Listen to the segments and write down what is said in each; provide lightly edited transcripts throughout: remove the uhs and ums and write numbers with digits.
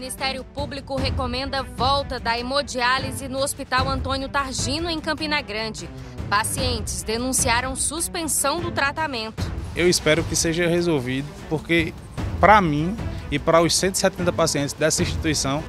Ministério Público recomenda volta da hemodiálise no Hospital Antônio Targino, em Campina Grande. Pacientes denunciaram suspensão do tratamento. Eu espero que seja resolvido, porque para mim e para os 170 pacientes dessa instituição...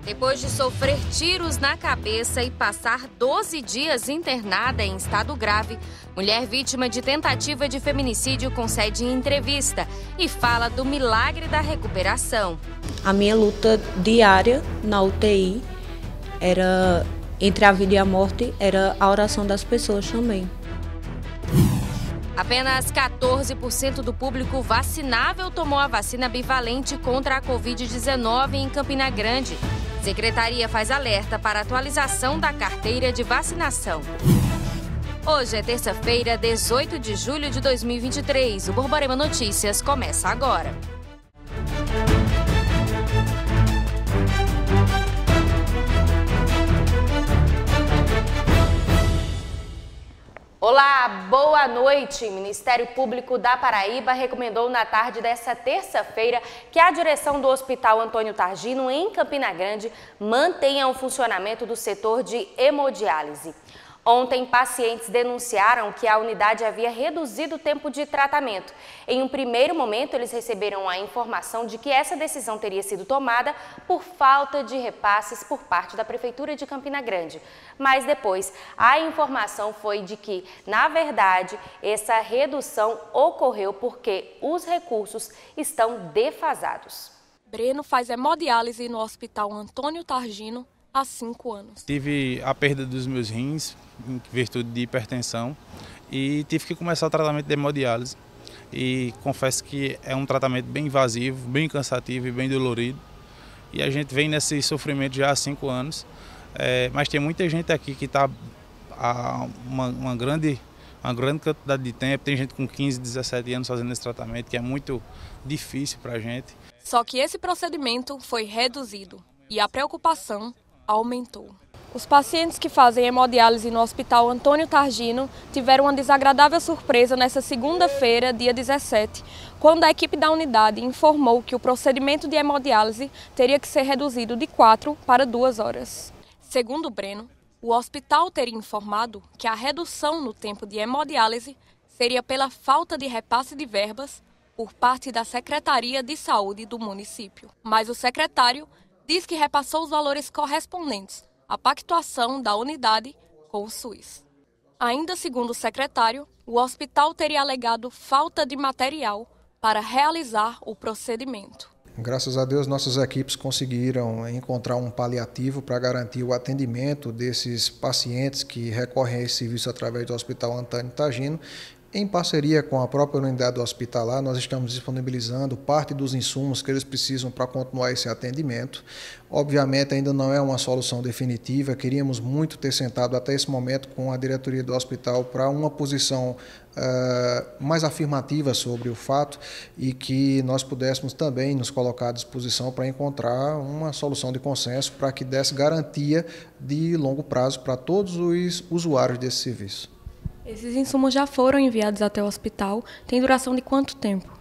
Depois de sofrer tiros na cabeça e passar 12 dias internada em estado grave, mulher vítima de tentativa de feminicídio concede entrevista e fala do milagre da recuperação. A minha luta diária na UTI era entre a vida e a morte, era a oração das pessoas também. Apenas 14% do público vacinável tomou a vacina bivalente contra a Covid-19 em Campina Grande. Secretaria faz alerta para atualização da carteira de vacinação. Hoje é terça-feira, 18 de julho de 2023. O Borborema Notícias começa agora. Olá, boa noite. O Ministério Público da Paraíba recomendou na tarde desta terça-feira que a direção do Hospital Antônio Targino, em Campina Grande, mantenha o funcionamento do setor de hemodiálise. Ontem, pacientes denunciaram que a unidade havia reduzido o tempo de tratamento. Em um primeiro momento, eles receberam a informação de que essa decisão teria sido tomada por falta de repasses por parte da Prefeitura de Campina Grande. Mas depois, a informação foi de que, na verdade, essa redução ocorreu porque os recursos estão defasados. Breno faz hemodiálise no Hospital Antônio Targino há 5 anos. Tive a perda dos meus rins em virtude de hipertensão e tive que começar o tratamento de hemodiálise. E confesso que é um tratamento bem invasivo, bem cansativo e bem dolorido. E a gente vem nesse sofrimento já há 5 anos. Mas tem muita gente aqui que está há uma grande quantidade de tempo. Tem gente com 15, 17 anos fazendo esse tratamento, que é muito difícil para a gente. Só que esse procedimento foi reduzido e a preocupação aumentou. Os pacientes que fazem hemodiálise no Hospital Antônio Targino tiveram uma desagradável surpresa nesta segunda-feira, dia 17, quando a equipe da unidade informou que o procedimento de hemodiálise teria que ser reduzido de 4 para 2 horas. Segundo Breno, o hospital teria informado que a redução no tempo de hemodiálise seria pela falta de repasse de verbas por parte da Secretaria de Saúde do município. Mas o secretário diz que repassou os valores correspondentes à pactuação da unidade com o SUS. Ainda segundo o secretário, o hospital teria alegado falta de material para realizar o procedimento. Graças a Deus, nossas equipes conseguiram encontrar um paliativo para garantir o atendimento desses pacientes que recorrem a esse serviço através do Hospital Antônio Targino. Em parceria com a própria unidade hospitalar, nós estamos disponibilizando parte dos insumos que eles precisam para continuar esse atendimento. Obviamente, ainda não é uma solução definitiva, queríamos muito ter sentado até esse momento com a diretoria do hospital para uma posição mais afirmativa sobre o fato e que nós pudéssemos também nos colocar à disposição para encontrar uma solução de consenso para que desse garantia de longo prazo para todos os usuários desse serviço. Esses insumos já foram enviados até o hospital. Tem duração de quanto tempo?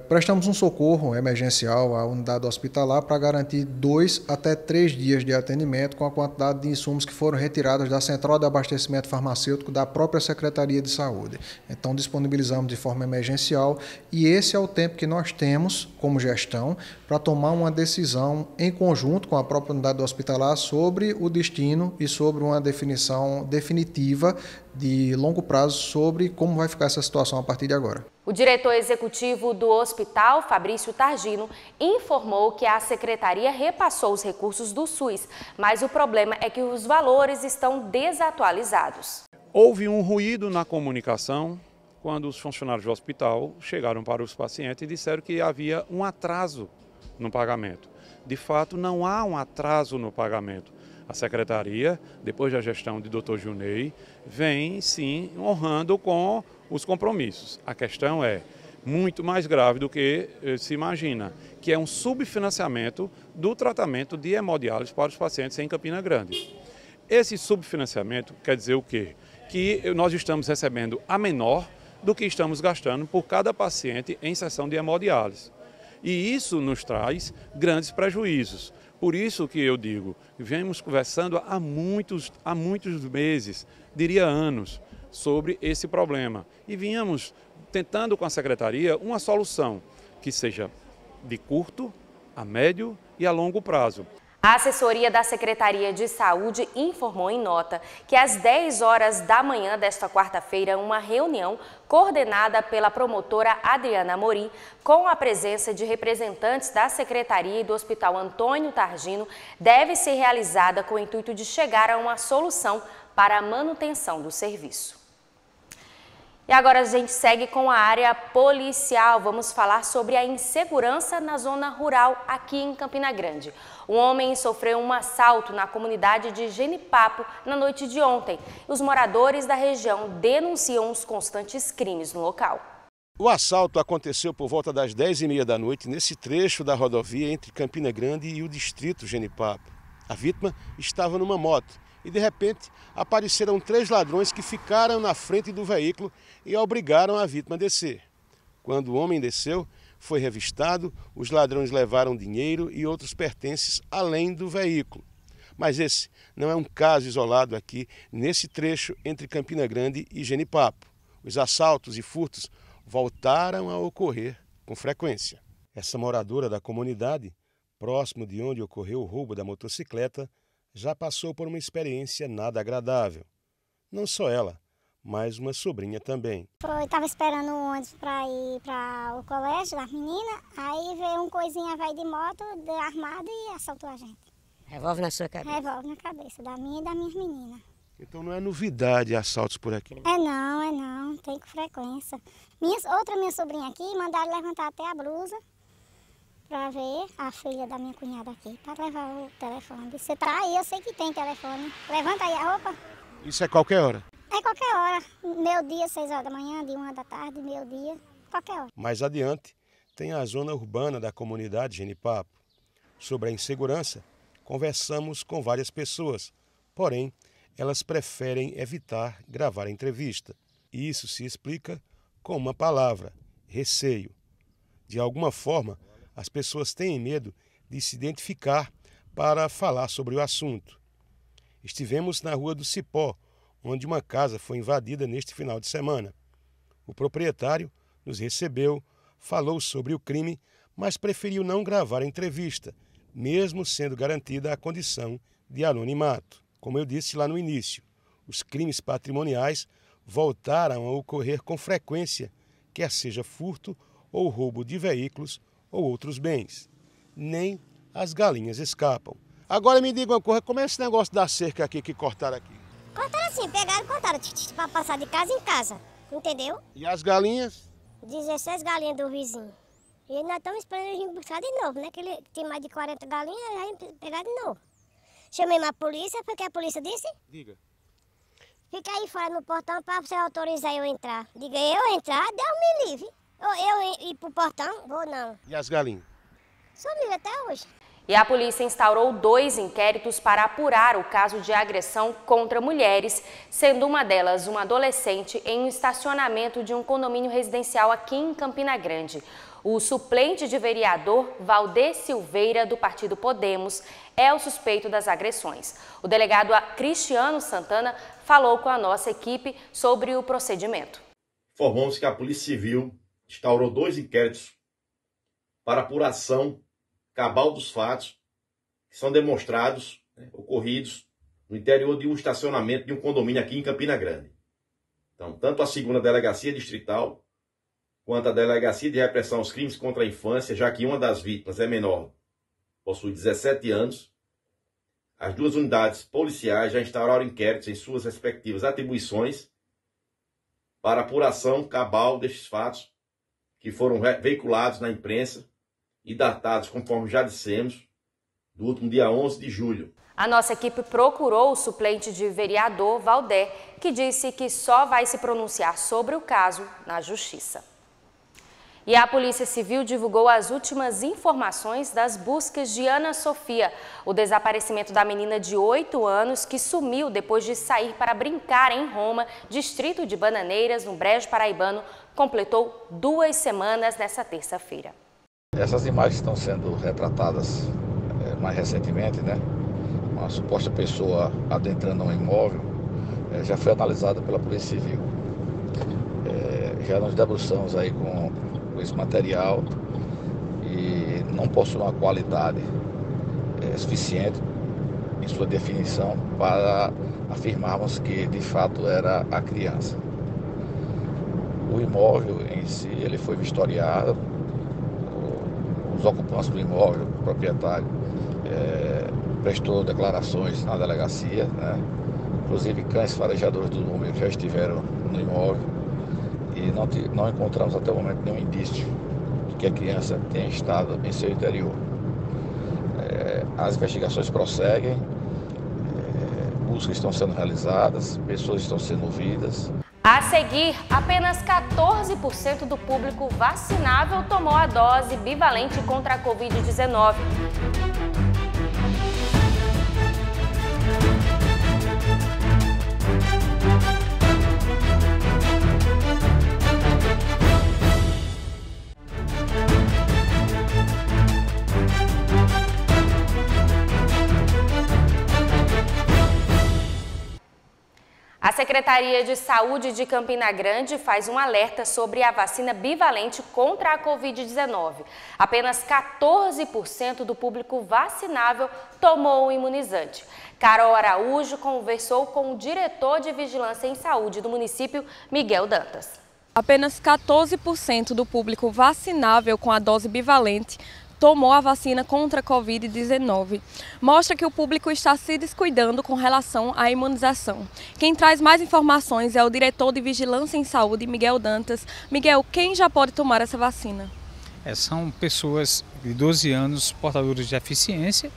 Prestamos um socorro emergencial à unidade hospitalar para garantir 2 até 3 dias de atendimento com a quantidade de insumos que foram retirados da central de abastecimento farmacêutico da própria Secretaria de Saúde. Então, disponibilizamos de forma emergencial e esse é o tempo que nós temos como gestão para tomar uma decisão em conjunto com a própria unidade hospitalar sobre o destino e sobre uma definição definitiva de longo prazo sobre como vai ficar essa situação a partir de agora. O diretor executivo do hospital, Fabrício Targino, informou que a secretaria repassou os recursos do SUS, mas o problema é que os valores estão desatualizados. Houve um ruído na comunicação quando os funcionários do hospital chegaram para os pacientes e disseram que havia um atraso no pagamento. De fato, não há um atraso no pagamento. A secretaria, depois da gestão de Dr. Junei, vem sim honrando com os compromissos. A questão é muito mais grave do que se imagina, que é um subfinanciamento do tratamento de hemodiálise para os pacientes em Campina Grande. Esse subfinanciamento quer dizer o quê? Que nós estamos recebendo a menor do que estamos gastando por cada paciente em sessão de hemodiálise. E isso nos traz grandes prejuízos. Por isso que eu digo, viemos conversando há muitos meses, diria anos, sobre esse problema. E vínhamos tentando com a Secretaria uma solução que seja de curto, a médio e a longo prazo. A assessoria da Secretaria de Saúde informou em nota que às 10 horas da manhã desta quarta-feira, uma reunião coordenada pela promotora Adriana Amorim, com a presença de representantes da Secretaria e do Hospital Antônio Targino, deve ser realizada com o intuito de chegar a uma solução para a manutenção do serviço. E agora a gente segue com a área policial. Vamos falar sobre a insegurança na zona rural aqui em Campina Grande. Um homem sofreu um assalto na comunidade de Genipapo na noite de ontem. Os moradores da região denunciam os constantes crimes no local. O assalto aconteceu por volta das 10h30 da noite nesse trecho da rodovia entre Campina Grande e o distrito Genipapo. A vítima estava numa moto e, de repente, apareceram 3 ladrões que ficaram na frente do veículo e obrigaram a vítima a descer. Quando o homem desceu, foi revistado, os ladrões levaram dinheiro e outros pertences além do veículo. Mas esse não é um caso isolado aqui nesse trecho entre Campina Grande e Genipapo. Os assaltos e furtos voltaram a ocorrer com frequência. Essa moradora da comunidade, próximo de onde ocorreu o roubo da motocicleta, já passou por uma experiência nada agradável. Não só ela, mas uma sobrinha também. Eu estava esperando um ônibus para ir para o colégio das meninas, aí veio um coisinha velho de moto, armado e assaltou a gente. Revólver na sua cabeça? Revólver na cabeça, da minha e das minhas meninas. Então não é novidade assaltos por aqui? É não, tem com frequência. Outra minha sobrinha aqui, mandaram levantar até a blusa para ver a filha da minha cunhada aqui, para levar o telefone. Você tá aí, eu sei que tem telefone. Levanta aí a roupa. Isso é qualquer hora? É qualquer hora. Meio-dia, 6 horas da manhã, de 1 da tarde, meio-dia, qualquer hora. Mais adiante, tem a zona urbana da comunidade Genipapo. Sobre a insegurança, conversamos com várias pessoas, porém, elas preferem evitar gravar a entrevista. E isso se explica com uma palavra: receio. De alguma forma, as pessoas têm medo de se identificar para falar sobre o assunto. Estivemos na Rua do Cipó, onde uma casa foi invadida neste final de semana. O proprietário nos recebeu, falou sobre o crime, mas preferiu não gravar a entrevista, mesmo sendo garantida a condição de anonimato. Como eu disse lá no início, os crimes patrimoniais voltaram a ocorrer com frequência, quer seja furto ou roubo de veículos ou outros bens. Nem as galinhas escapam. Agora me diga uma coisa, como é esse negócio da cerca aqui que cortaram aqui? Cortaram assim, pegaram e cortaram, para passar de casa em casa, entendeu? E as galinhas? 16 galinhas do vizinho. E nós estamos esperando eles buscar de novo, né? Que ele tem mais de 40 galinhas, aí pegar de novo. Chamei a polícia, porque a polícia disse? Diga. Fica aí fora no portão para você autorizar eu entrar. Diga, eu entrar, Deus me livre. Eu ir pro portão, vou não. E as galinhas? Sumiu até hoje. E a polícia instaurou 2 inquéritos para apurar o caso de agressão contra mulheres, sendo uma delas uma adolescente em um estacionamento de um condomínio residencial aqui em Campina Grande. O suplente de vereador Valdez Silveira, do partido Podemos, é o suspeito das agressões. O delegado Cristiano Santana falou com a nossa equipe sobre o procedimento. Informamos que a Polícia Civil instaurou 2 inquéritos para apuração cabal dos fatos que são demonstrados, ocorridos no interior de um estacionamento de um condomínio aqui em Campina Grande. Então, tanto a 2ª Delegacia Distrital quanto a Delegacia de Repressão aos Crimes contra a Infância, já que uma das vítimas é menor, possui 17 anos, as 2 unidades policiais já instauraram inquéritos em suas respectivas atribuições para apuração cabal destes fatos que foram veiculados na imprensa e datados, conforme já dissemos, do último dia 11 de julho. A nossa equipe procurou o suplente de vereador Valdez, que disse que só vai se pronunciar sobre o caso na Justiça. E a Polícia Civil divulgou as últimas informações das buscas de Ana Sofia, o desaparecimento da menina de 8 anos que sumiu depois de sair para brincar em Roma, distrito de Bananeiras, no Brejo Paraibano, completou 2 semanas nesta terça-feira. Essas imagens estão sendo retratadas mais recentemente, né? Uma suposta pessoa adentrando um imóvel já foi analisada pela Polícia Civil. Já nos debruçamos aí com esse material e não possui uma qualidade suficiente em sua definição para afirmarmos que de fato era a criança. O imóvel em si ele foi vistoriado, os ocupantes do imóvel, o proprietário, prestou declarações na delegacia, né? Inclusive cães farejadores do número já estiveram no imóvel e não encontramos até o momento nenhum indício de que a criança tenha estado em seu interior. As investigações prosseguem, buscas estão sendo realizadas, pessoas estão sendo ouvidas. A seguir, apenas 14% do público vacinável tomou a dose bivalente contra a Covid-19. A Secretaria de Saúde de Campina Grande faz um alerta sobre a vacina bivalente contra a Covid-19. Apenas 14% do público vacinável tomou o imunizante. Carol Araújo conversou com o diretor de Vigilância em Saúde do município, Miguel Dantas. Apenas 14% do público vacinável com a dose bivalente tomou a vacina contra a Covid-19. Mostra que o público está se descuidando com relação à imunização. Quem traz mais informações é o diretor de Vigilância em Saúde, Miguel Dantas. Miguel, quem já pode tomar essa vacina? São pessoas de 12 anos portadoras de deficiência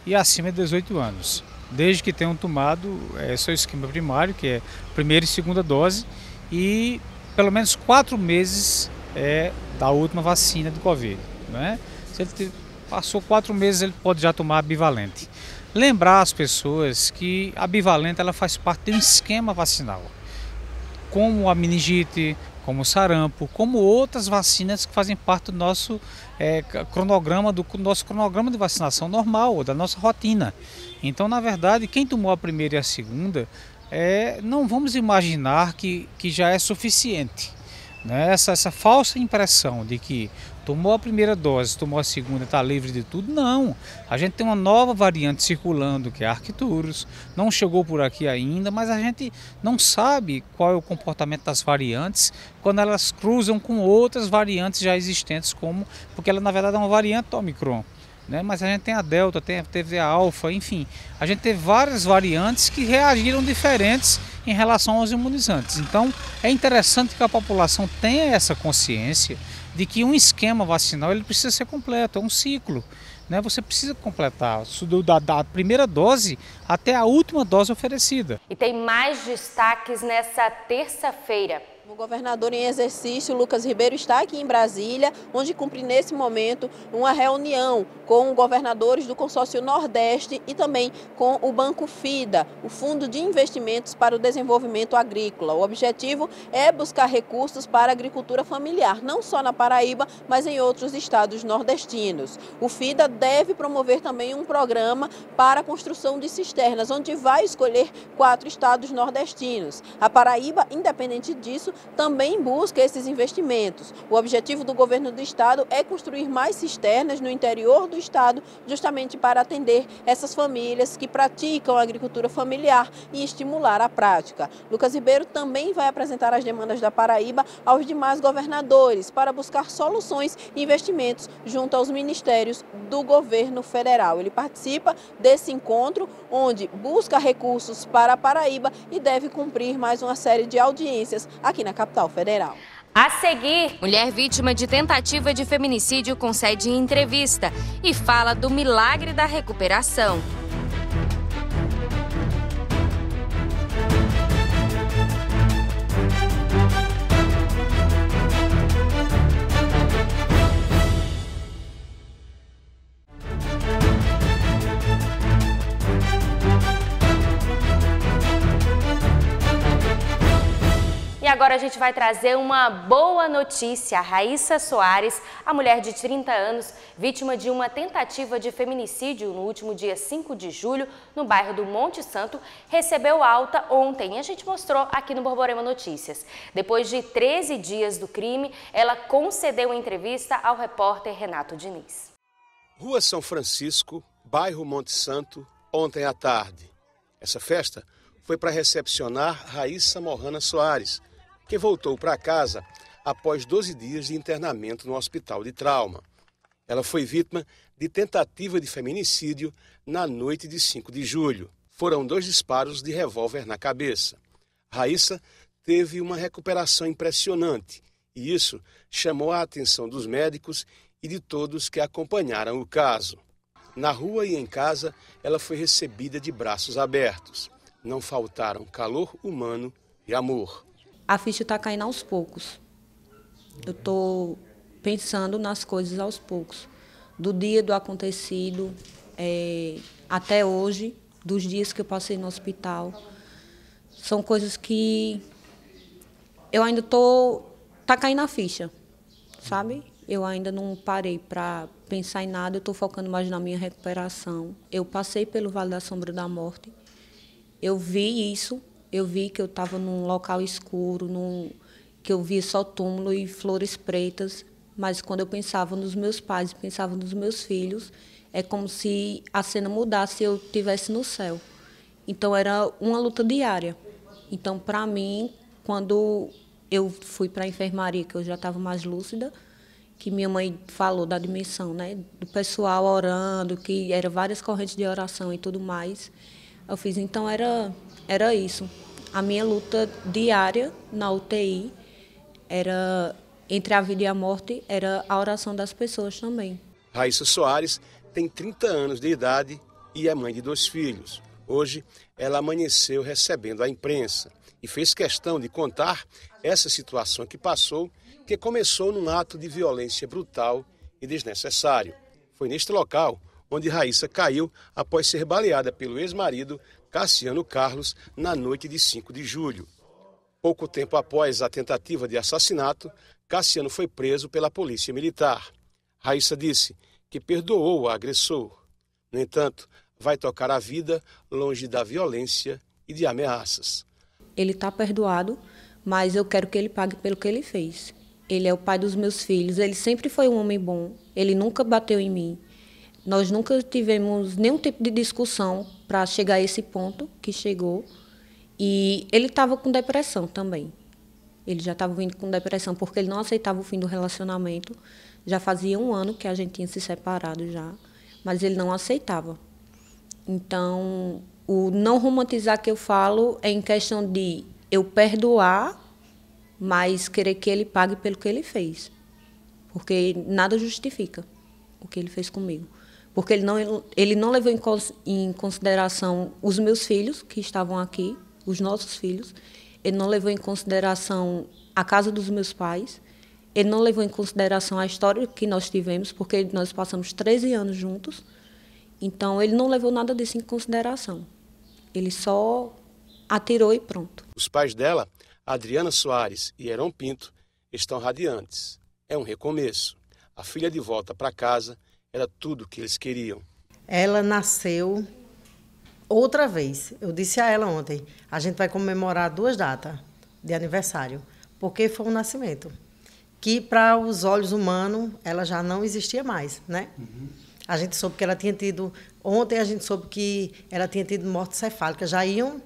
e acima de 18 anos. Desde que tenham tomado seu esquema primário, que é primeira e segunda dose, e pelo menos 4 meses da última vacina do Covid, né? Se ele passou 4 meses, ele pode já tomar a bivalente. Lembrar as pessoas que a bivalente ela faz parte de um esquema vacinal, como a meningite, como o sarampo, como outras vacinas que fazem parte do nosso cronograma de vacinação normal, da nossa rotina. Então, na verdade, quem tomou a primeira e a segunda, não vamos imaginar que já é suficiente. Né? Essa falsa impressão de que tomou a primeira dose, tomou a segunda, está livre de tudo, não. A gente tem uma nova variante circulando, que é a Arcturus, não chegou por aqui ainda, mas a gente não sabe qual é o comportamento das variantes quando elas cruzam com outras variantes já existentes, porque ela na verdade é uma variante do Omicron. Né? Mas a gente tem a Delta, teve a Alfa, enfim, a gente teve várias variantes que reagiram diferentes em relação aos imunizantes. Então é interessante que a população tenha essa consciência de que um esquema vacinal ele precisa ser completo, é um ciclo. Né? Você precisa completar da primeira dose até a última dose oferecida. E tem mais destaques nessa terça-feira. O governador em exercício, Lucas Ribeiro, está aqui em Brasília, onde cumpre nesse momento uma reunião com governadores do Consórcio Nordeste e também com o Banco FIDA, o Fundo de Investimentos para o Desenvolvimento Agrícola. O objetivo é buscar recursos para a agricultura familiar, não só na Paraíba, mas em outros estados nordestinos. O FIDA deve promover também um programa para a construção de cisternas, onde vai escolher 4 estados nordestinos. A Paraíba, independente disso, também busca esses investimentos. O objetivo do governo do estado é construir mais cisternas no interior do estado, justamente para atender essas famílias que praticam a agricultura familiar e estimular a prática. Lucas Ribeiro também vai apresentar as demandas da Paraíba aos demais governadores para buscar soluções e investimentos junto aos ministérios do governo federal. Ele participa desse encontro, onde busca recursos para a Paraíba e deve cumprir mais uma série de audiências aqui na capital federal. A seguir, mulher vítima de tentativa de feminicídio concede entrevista e fala do milagre da recuperação. E agora a gente vai trazer uma boa notícia. A Raíssa Soares, a mulher de 30 anos, vítima de uma tentativa de feminicídio no último dia 5 de julho, no bairro do Monte Santo, recebeu alta ontem. A gente mostrou aqui no Borborema Notícias. Depois de 13 dias do crime, ela concedeu entrevista ao repórter Renato Diniz. Rua São Francisco, bairro Monte Santo, ontem à tarde. Essa festa foi para recepcionar Raíssa Mohana Soares, que voltou para casa após 12 dias de internamento no hospital de trauma. Ela foi vítima de tentativa de feminicídio na noite de 5 de julho. Foram 2 disparos de revólver na cabeça. Raíssa teve uma recuperação impressionante e isso chamou a atenção dos médicos e de todos que acompanharam o caso. Na rua e em casa, ela foi recebida de braços abertos. Não faltaram calor humano e amor. A ficha está caindo aos poucos. Eu estou pensando nas coisas aos poucos. Do dia do acontecido até hoje, dos dias que eu passei no hospital. São coisas que eu ainda tá caindo a ficha, sabe? Eu ainda não parei para pensar em nada, eu estou focando mais na minha recuperação. Eu passei pelo Vale da Sombra da Morte. Eu vi isso, eu vi que eu estava num local escuro, que eu via só túmulo e flores pretas, mas quando eu pensava nos meus pais, pensava nos meus filhos, é como se a cena mudasse e eu estivesse no céu. Então era uma luta diária. Então, para mim, quando eu fui para a enfermaria, que eu já estava mais lúcida, que minha mãe falou da dimensão, né, do pessoal orando, que eram várias correntes de oração e tudo mais, eu fiz, então era isso. A minha luta diária na UTI era, entre a vida e a morte, era a oração das pessoas também. Raíssa Soares tem 30 anos de idade e é mãe de 2 filhos. Hoje, ela amanheceu recebendo a imprensa e fez questão de contar essa situação que passou, que começou num ato de violência brutal e desnecessário. Foi neste local onde Raíssa caiu após ser baleada pelo ex-marido Cassiano Carlos na noite de 5 de julho. Pouco tempo após a tentativa de assassinato, Cassiano foi preso pela polícia militar. Raíssa disse que perdoou o agressor. No entanto, vai tocar a vida longe da violência e de ameaças. Ele está perdoado, mas eu quero que ele pague pelo que ele fez. Ele é o pai dos meus filhos, ele sempre foi um homem bom, ele nunca bateu em mim. Nós nunca tivemos nenhum tipo de discussão para chegar a esse ponto que chegou. E ele estava com depressão também. Ele já estava vindo com depressão porque ele não aceitava o fim do relacionamento. Já fazia 1 ano que a gente tinha se separado já, mas ele não aceitava. Então, o não romantizar que eu falo é em questão de eu perdoar, mas querer que ele pague pelo que ele fez. Porque nada justifica o que ele fez comigo. Porque ele não levou em consideração os meus filhos, que estavam aqui, os nossos filhos. Ele não levou em consideração a casa dos meus pais. Ele não levou em consideração a história que nós tivemos, porque nós passamos 13 anos juntos. Então, ele não levou nada disso em consideração. Ele só atirou e pronto. Os pais dela, Adriana Soares e Heron Pinto, estão radiantes. É um recomeço. A filha de volta para casa era tudo o que eles queriam. Ela nasceu outra vez. Eu disse a ela ontem, a gente vai comemorar 2 datas de aniversário, porque foi um nascimento que, para os olhos humanos, ela já não existia mais, né? Uhum. A gente soube que ela tinha tido... Ontem a gente soube que ela tinha tido morte cefálica. Já iam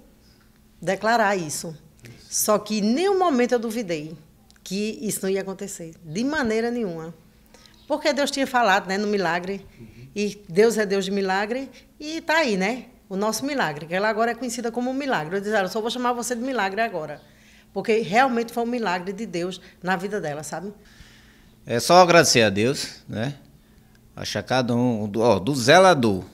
declarar isso. Só que em nenhum momento eu duvidei que isso não ia acontecer. De maneira nenhuma. Porque Deus tinha falado, né, no milagre. E Deus é Deus de milagre. E está aí, né? O nosso milagre. Que ela agora é conhecida como um milagre. Eu disse, eu só vou chamar você de milagre agora. Porque realmente foi um milagre de Deus na vida dela, sabe? É só agradecer a Deus, né? Achar cada um, do zelador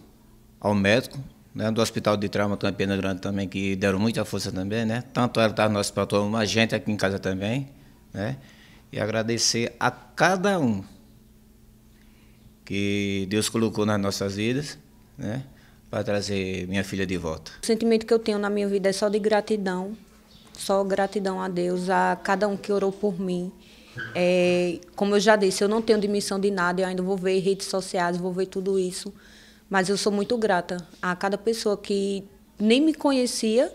ao médico, né, do Hospital de Trauma Campina Grande também, que deram muita força também, né? Tanto ela está no hospital, como a gente aqui em casa também, né? E agradecer a cada um que Deus colocou nas nossas vidas, né? Para trazer minha filha de volta. O sentimento que eu tenho na minha vida é só de gratidão. Só gratidão a Deus, a cada um que orou por mim. Como eu já disse, eu não tenho dimensão de nada, eu ainda vou ver redes sociais, vou ver tudo isso. Mas eu sou muito grata a cada pessoa que nem me conhecia,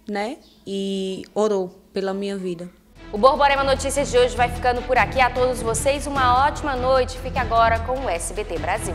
né, e orou pela minha vida. O Borborema Notícias de hoje vai ficando por aqui. A todos vocês, uma ótima noite. Fique agora com o SBT Brasil.